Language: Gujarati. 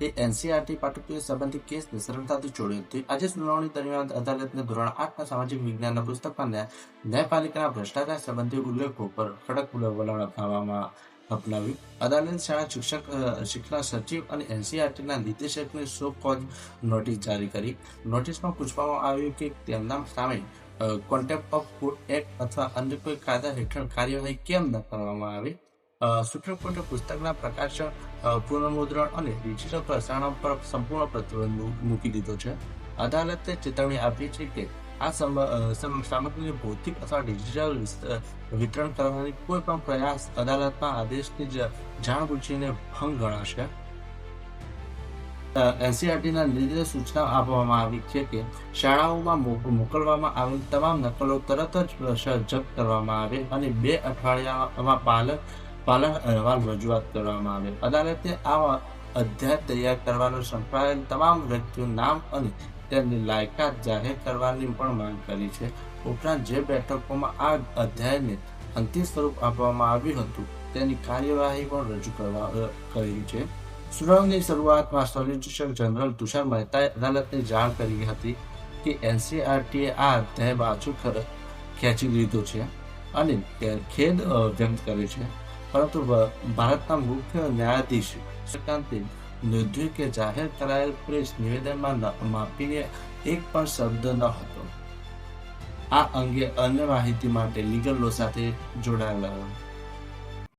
એ એનસીઆરટી પાઠ્યપુસ્તક સંબંધિત કેસને સરળતાથી છોડ્યો હતો. આજે સુનાવણી દરમિયાન અદાલતને ધોરણ 8ના સામાજિક વિજ્ઞાનના પુસ્તકમાં ન્યાયપાલિકાના ભ્રષ્ટાચાર સંબંધી ઉલ્લેખો પર કડક વલણ અપનાવ્યું. અદાલતે શાળા શિક્ષણ સચિવ અને એનસીઆરટીના નિદેશકને સો કોઝ નોટિસ જારી કરી. નોટિસમાં પૂછવામાં આવ્યું કે તેમના સામે કોન્ટેમ્પ્ટ ઓફ કોર્ટ એક્ટ અથવા અન્ય કોઈ કાયદા હેઠળ કાર્યવાહી કેમ ન કરવામાં આવી. સુપ્રીમ કોર્ટે પુસ્તકના પ્રકાશન, પુનર્મુદ્રણ અને ડિજિટલ પ્રસારણ પર સંપૂર્ણ પ્રતિબંધ મૂકી દીધો છે. અદાલતે ચેતવણી આપી છે કે આ સામગ્રીને ભૌતિક અથવા ડિજિટલ વિતરણ કરવાની કોઈ પણ પ્રયાસ અદાલતના આદેશની જાણબૂજીને ભંગ ગણાશે. એનસીઆરટીના નિર્દેશ સૂચના આપવામાં આવી છે કે શાળાઓમાં મોકલવામાં આવેલ તમામ નકલો તરત જ જપ્ત કરવામાં આવે અને 2 અઠવાડિયામાં પાલન અહેવાલ રજૂઆત કરવામાં આવે. અદાલતે આ અધ્યાય તૈયાર કરવાનો સંકળાયેલ તમામ વ્યક્તિઓના નામ અને તેમની લાયકાત જાહેર કરવાની પણ માંગ કરી છે. ઉપરાંત જે બેઠકોમાં આ અધ્યાયને અંતિમ સ્વરૂપ આપવામાં આવ્યું હતું તેની કાર્યવાહી પણ રજૂ કરી છે. સુનાવણીની શરૂઆતમાં સોલિસિટર જનરલ તુષાર મહેતાએ અદાલતને જાણ કરી હતી કે એનસીઆરટીએ આ અધ્યાય પાછું ખેંચી લીધો છે અને ખેદ વ્યક્ત કરે છે. પરંતુ ભારતના મુખ્ય ન્યાયાધીશ સૂર્યકાંતે નોંધ્યું કે જાહેર કરાયેલ પ્રેસ નિવેદનમાં માફીને એક પણ શબ્દ ન હતો. આ અંગે અન્ય માહિતી માટે લીગલ લો સાથે જોડાયેલા રહો.